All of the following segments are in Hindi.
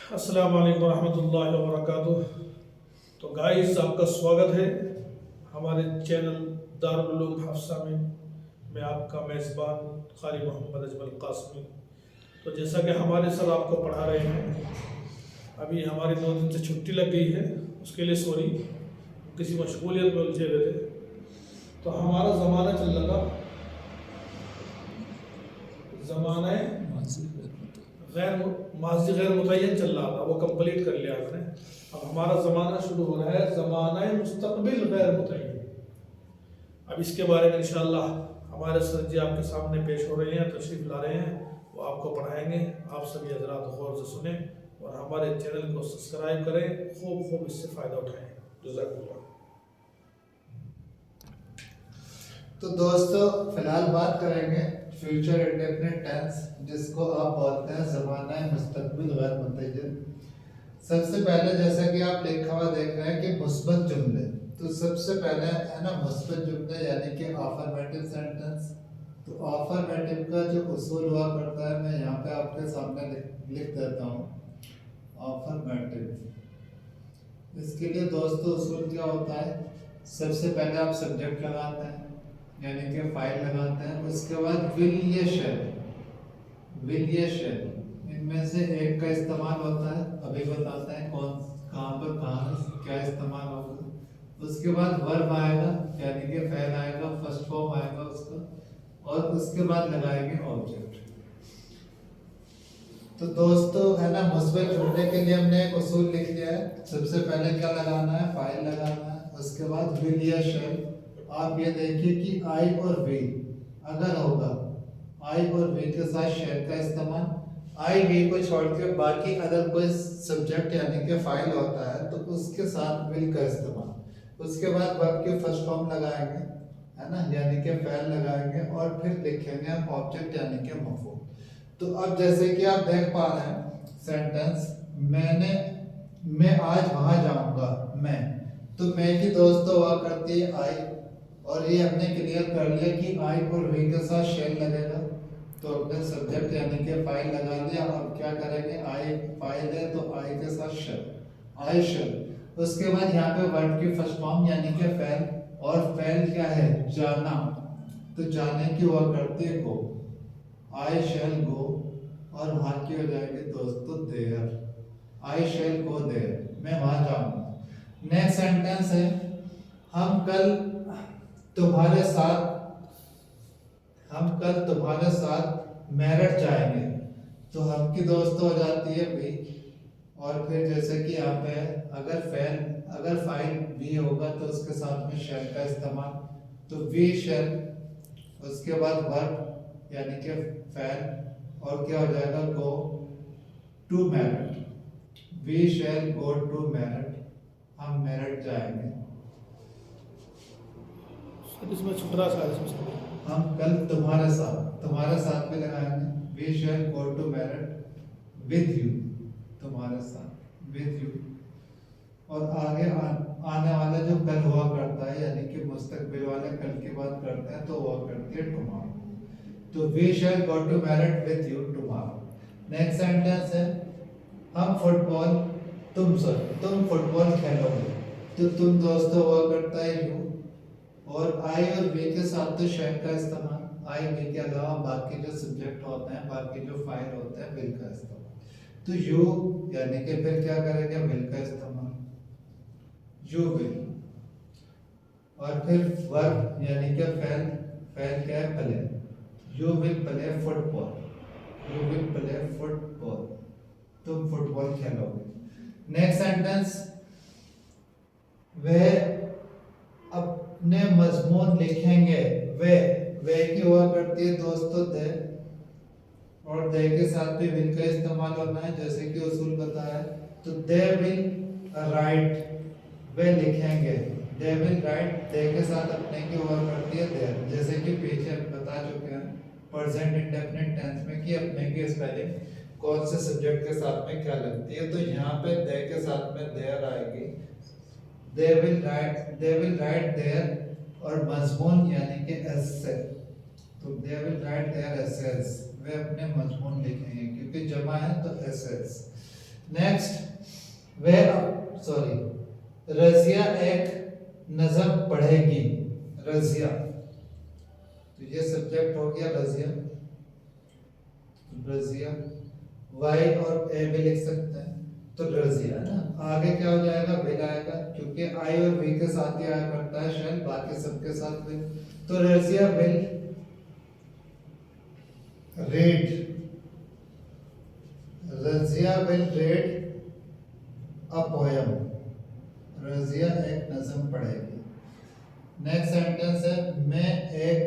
अस्सलाम वालेकुम रहमतुल्लाहि व बरकातुहू। तो गाइस, आपका स्वागत है हमारे चैनल दारुल उलूम हफ्सा में। मैं आपका मेज़बान क़ारी मोहम्मद अजमल कासमी। तो जैसा कि हमारे सर आपको पढ़ा रहे हैं, अभी हमारी 2 दिन से छुट्टी लग गई है, उसके लिए सॉरी, किसी मशगूलियत में उलझे हुए थे। तो हमारा ज़माना चल रहा था ज़माना माजी गैर मुतय्यन चल रहा था, वो कंप्लीट कर लिया आपने। अब हमारा ज़माना शुरू हो रहा है ज़माना मुस्तक़बिल गैर मुतय्यन। अब इसके बारे में इंशाअल्लाह हमारे सर जी आपके सामने पेश हो रहे हैं, तशरीफ़ ला रहे हैं, वो आपको पढ़ाएंगे। आप सभी हज़रात गौर से सुने और हमारे चैनल को सब्सक्राइब करें, खूब इससे फ़ायदा उठाएँ। जज़ाकल्लाह। तो दोस्तों, फिलहाल बात करेंगे फ्यूचर इंडेफिनिट टेंस, जिसको आप बोलते हैं ज़माना मुस्तक़बिल गैर मुतय्यन। सबसे पहले जैसा कि आप लिखा हुआ देख रहे हैं कि मुस्बत जुमले, तो सबसे पहले है ना मुस्बत जुमले यानी कि अफर्मेटिव सेंटेंस। तो अफर्मेटिव का जो उसूल हुआ करता है, मैं यहाँ पे आपके सामने लिख देता हूँ। अफर्मेटिव, इसके लिए दोस्तों उसूल क्या होता है? सबसे पहले आप सब्जेक्ट लगाते हैं यानी कि फाइल लगाते हैं, उसके बाद विल या शैल, इनमें से एक का इस्तेमाल होता है। अभी बताते हैं कौन कहाँ पर कहाँ क्या इस्तेमाल होगा। उसके बाद वर्ब आएगा यानी कि फेल आएगा, फर्स्ट फॉर्म आएगा उसका, और उसके बाद लगाएंगे ऑब्जेक्ट। तो दोस्तों है ना, मुस्बत जुमले के लिए हमने एक उसूल लिख लिया है। सबसे पहले क्या लगाना है? फाइल लगाना है। उसके बाद विल या शैल। आप ये देखिए कि आई और वी अगर होगा, आई और वी के साथ शैल का इस्तेमाल, आई वी को छोड़ के बाकी अगर कोई सब्जेक्ट यानी कि फाइल होता है तो उसके साथ विल का इस्तेमाल। उसके बाद वर्ब के फर्स्ट फॉर्म लगाएंगे, है ना, यानी कि फेल लगाएंगे, और फिर लिखेंगे हम ऑब्जेक्ट यानी कि मफूल। तो अब जैसे कि आप देख पा रहे हैं सेंटेंस, मैं आज वहां जाऊंगा। मैं, तो मैं की दोस्तों हुआ करती है आई, और ये हमने क्लियर कर लिया कि आई और वी के साथ शेल लगेगा। तो अपने सब्जेक्ट यानी कि फाइल लगा लिया। अब क्या करेंगे? आई फाइल है तो आई के साथ शेल, आई शेल। उसके बाद यहाँ पे वर्ब की फर्स्ट फॉर्म यानी कि फेल, और फेल क्या है? जाना। तो जाने की हुआ करती है गो, आई शेल गो, और वहां की हो जाएगी दोस्तों there, I shall go there, मैं वहां जाऊंगा। नेक्स्ट सेंटेंस है, हम कल तुम्हारे साथ मेरठ जाएंगे। तो हम की दोस्त हो जाती है भी, और फिर जैसे कि यहाँ पे अगर फाइल भी होगा तो उसके साथ में शेल का इस्तेमाल, तो वी शेल, उसके बाद वर्ब यानी कि फैल, और क्या हो जाएगा? Go to Meerut, we shall go to Meerut, हम मेरठ जाएंगे। इसमें छुट रहा है, हम कल तुम्हारे साथ में लगाएंगे, we shall go to Meerut with you, तुम्हारे साथ विद यू। और आगे आने वाला जो कल हुआ करता है यानी कि मुस्तकबिल वाले कल की बात करते हैं तो हुआ करती है टुमारो। तो we shall go to Meerut with you tomorrow. Next sentence है, तुम फुटबॉल खेलोगे। तो तुम दोस्तों हुआ करता है यू, और आई और वे के साथ तो शैल का इस्तेमाल, आई वे के अलावा बाकी जो सब्जेक्ट होते हैं, बाकी जो फाइल होते हैं, विल का इस्तेमाल। तो यू यानी कि फिर क्या करेंगे? विल का इस्तेमाल, यू विल। और फिर वर्ब यानी कि फेल क्या है? Play, you will play football, you will play football, तुम फुटबॉल खेलोगे। नेक्स्ट सेंटेंस, वे अपने मजमून लिखेंगे। वे की हुआ करती है दोस्तों दे, और दे के साथ भी विल का इस्तेमाल होना है जैसे कि उसूल बताया। तो दे विल राइट, वे लिखेंगे, दे विल राइट, दे के साथ अपने की हुआ करती है देयर, जैसे कि पीछे बता चुके हैं प्रेजेंट इंडेफिनिट टेंस में कि अपने की स्पेलिंग कौन से सब्जेक्ट के साथ में क्या लगती है। तो यहाँ पे दे के साथ में देयर आएगी, they will write their, और मजमून यानी कि एसे, तो they will write their essays, वे अपने मजमून लिखेंगे क्योंकि जमा है तो essays। नेक्स्ट सॉरी, रजिया एक नज़म पढ़ेगी। रजिया, तो ये सब्जेक्ट हो गया रजिया। रजिया वाई और ए भी लिख सकते हैं, तो रजिया है ना। आगे क्या हो जाएगा, विल आएगा, क्योंकि आई और वी के साथ ही आया करता है शैल, बाकी सबके साथ विल। तो Razia will read, Razia will read a poem. Razia एक नज़म पढ़ेगी। नेक्स्ट सेंटेंस है, मैं एक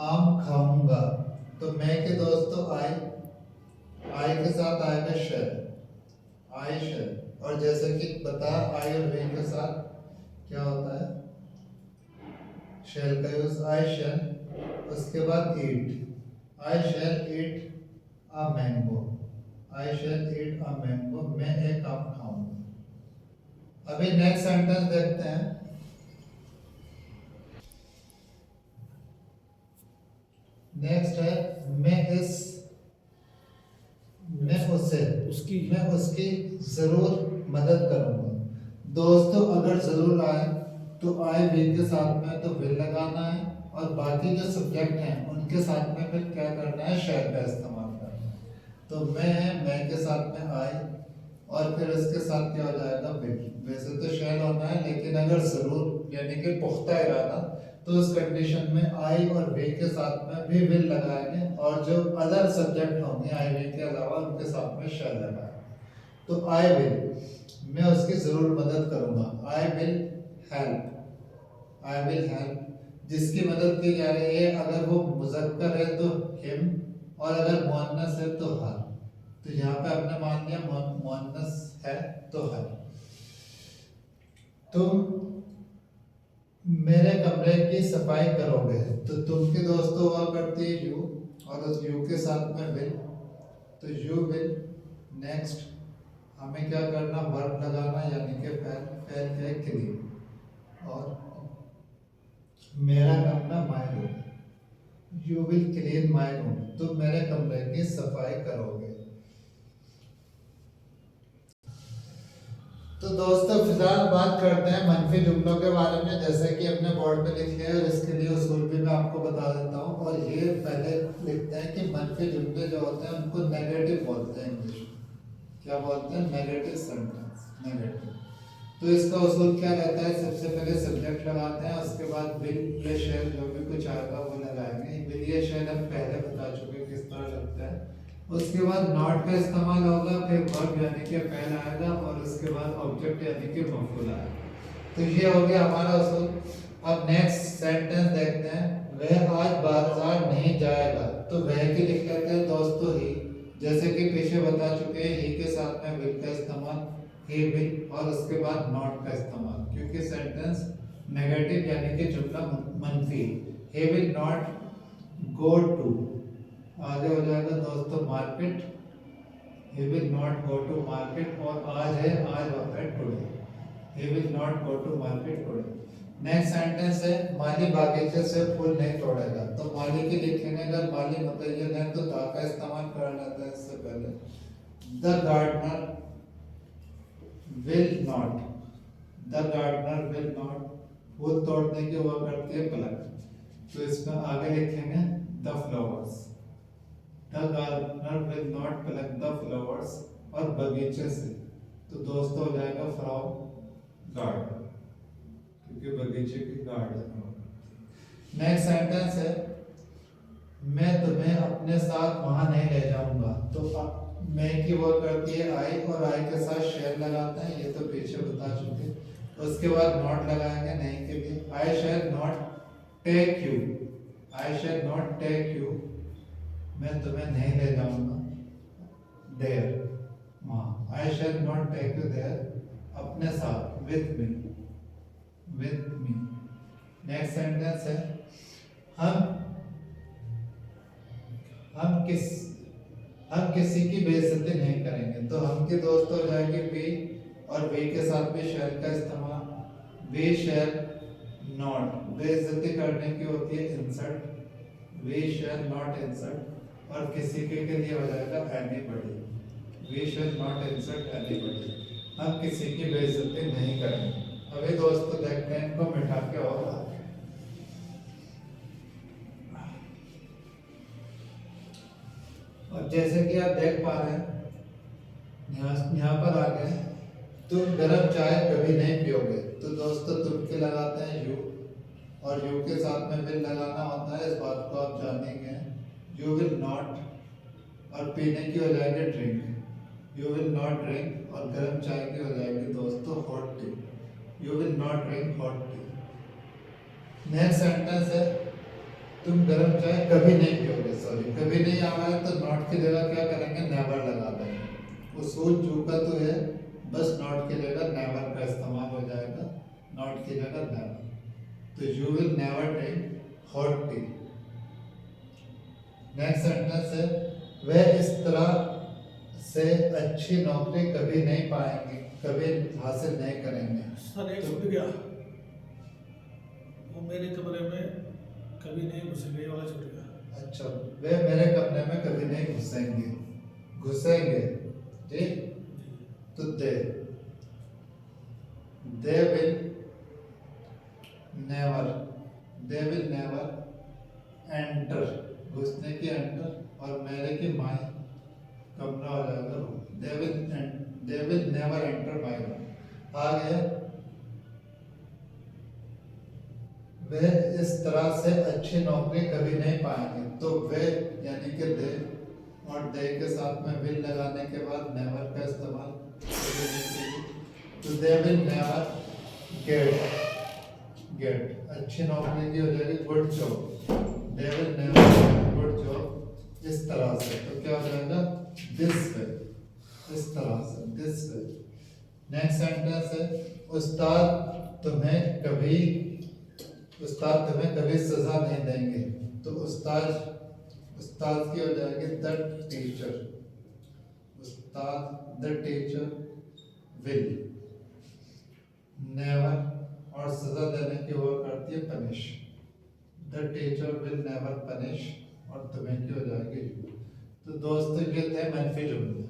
आम खाऊंगा। तो मैं के दोस्तों आई के साथ आएगा शेल, आई शेल। और जैसे कि बता, आई और वे के साथ क्या होता है, शेल का यूज, आई शेल। उसके बाद eat, I shall eat a mango, I shall eat a mango, मैं एक आम खाऊंगा। अभी नेक्स्ट सेंटेंस देखते हैं। नेक्स्ट है, मैं उसकी जरूर मदद करूंगा। दोस्तों अगर जरूर आए तो आए वे के साथ में तो विल लगाना है, और बाकी जो सब्जेक्ट हैं उनके साथ में फिर क्या करना है, शैल का इस्तेमाल करना है। तो मैं के साथ में आए, और फिर उसके साथ क्या हो जाएगा, विल। वैसे तो शैल होना है, लेकिन अगर जरूर यानी कि पुख्ता इरादा, तो उस कंडीशन में आई और वे के साथ में भी विल लगाएंगे, और जो अदर सब्जेक्ट होंगे आई वे के अलावा उनके साथ में शैल लगाएंगे। तो आई विल, मैं उसकी जरूर मदद करूंगा। I will help, I will help, जिसकी मदद की जा रही है, अगर वो मुज़क्कर है तो हिम, और अगर मुअन्नस है तो हर। तो यहाँ पे आपने मान लिया मुअन्नस है तो हर। तुम मेरे कमरे की सफाई करोगे। तो तुम के दोस्तों हुआ करती है यू, और उस यू के साथ में विल, तो यू विल। नेक्स्ट हमें क्या करना, वर्ब लगाना, यानी कि फैल है क्लीन, और मेरा कमरा my room, you will clean my room, तुम मेरे कमरे की सफाई करोगे। तो दोस्तों फिलहाल बात करते हैं मनफी जुमलों के बारे में, जैसे कि अपने बोर्ड पे लिख लिया है, और इसके लिए उसूल भी मैं आपको बता देता हूँ। और ये पहले लिखते हैं कि मनफी जुमले जो होते हैं उनको नेगेटिव बोलते हैं इंग्लिश में। क्या बोलते हैं, नेगेटिव सेंटेंस, नेगेटिव। तो इसका उसूल क्या रहता है, सबसे पहले सब्जेक्ट लगाते हैं, उसके बाद विल या शैल जो भी कुछ आएगा वो लगाएंगे। विल या शैल हम पहले बता चुके हैं किस तरह लगता है। उसके बाद नॉट का इस्तेमाल होगा, फिर वर्ब यानी कि फेल आएगा, और उसके बाद ऑब्जेक्ट यानी कि मफूल आएगा। तो ये हो गया हमारा उसूल। अब नेक्स्ट सेंटेंस देखते हैं, वह आज बाजार नहीं जाएगा। तो वह की लिख लेते हैं दोस्तों ही, जैसे कि पीछे बता चुके हैं, ही के साथ में विल का इस्तेमाल, ही विल, और उसके बाद नॉट का इस्तेमाल, क्योंकि सेंटेंस नेगेटिव यानी कि जुमला मनफी। He will not go to, आगे हो जाएगा दोस्तों market, he will not go to market, और आज है, आज होता है today, he will not go to market today। Next sentence है, माली बागीचे से फूल नहीं तोड़ेगा। तो माली की लिखेंगे, अगर माली मुतय्यन है तो दा का इस्तेमाल कर लेते हैं इससे पहले। The gardener will not, the gardener will not, फूल तोड़ने की हुआ करती है पलक, तो इसमें आगे लिखेंगे the flowers, the gardener will not pluck the flowers, और बगीचे से, तो दोस्तों हो जाएगा फ्रॉम गार्डन, क्योंकि बगीचे की गार्डन हो। नेक्स्ट सेंटेंस है, मैं तुम्हें अपने साथ वहां नहीं ले जाऊंगा। तो मैं की वो करती है आई, और आई के साथ शेल लगाते हैं, ये तो पीछे बता चुके। उसके बाद नॉट लगाएंगे नहीं के लिए, I shall not take you, I shall not take you, मैं तुम्हें नहीं ले जाऊंगा देयर वहाँ, I shall not take you there, अपने साथ, with me, with me. Next sentence है, हम किसी की बेइज्जती नहीं करेंगे। तो हम के दोस्त हो जाएंगे वी, और वी के साथ भी शैल का इस्तेमाल, वी शैल नॉट, बेइज्जती करने की होती है insult, we shall not insult, और किसी के लिए हो जाएगा anybody. We shall not insult anybody, हम किसी की बेइज्जती नहीं करेंगे। अभी दोस्तों देखते हैं इनको मिटा के और आगे। और जैसे कि आप देख पा रहे हैं यहाँ पर आ गए, तुम गर्म चाय कभी नहीं पियोगे। तो दोस्तों तुम के लगाते हैं यू, और यू के साथ में विल लगाना होता है, इस बात को आप जानेंगे। यू विल नॉट, और पीने की हो जाएगी drink, you will not drink, और गर्म चाय की हो जाएगी दोस्तों hot T, you will not drink hot T. Next sentence है तुम गर्म चाय कभी नहीं पियोगे। सॉरी, कभी नहीं आ रहा है तो नॉट की जगह क्या करेंगे, नेवर लगा देंगे। उसूल चूका तो है, बस नॉट की जगह नेवर का इस्तेमाल हो जाएगा, नॉट की जगह नेवर। तो you will never drink hot T. Next sentence है वह इस तरह से अच्छी नौकरी कभी नहीं पाएंगे, कभी हासिल नहीं करेंगे। सर एक छूट गया, वो मेरे कमरे में कभी नहीं घुसेंगे, ये वाला छूट गया। अच्छा, वे मेरे कमरे में कभी नहीं घुसेंगे, घुसेंगे जी। तो दे will never, they will never enter, घुसने की एंटर, और मेरे की माई कमरा हो जाएगा room. They will never enter my room. आ गया वे इस तरह से अच्छी नौकरी कभी नहीं पाएंगे। तो वे यानी कि दे, और दे के साथ में विल लगाने के बाद नेवर का इस्तेमाल। तो दे विल नेवर गेट, अच्छी नौकरी की हो जाएगी good job, they will never good job. इस तरह से तो क्या हो जाएगा, दिस वे, इस तरह से, दिस वे। नेक्स्ट सेंटेंस है उस्ताद तुम्हें कभी सजा नहीं देंगे। तो उस्ताद की हो जाएगी the teacher, Ustad the teacher will never, और सजा देने की वो करती है punish, the teacher will never punish, और तुम्हें की हो जाएगी। तो दोस्तों ये थे मंफी जुमले।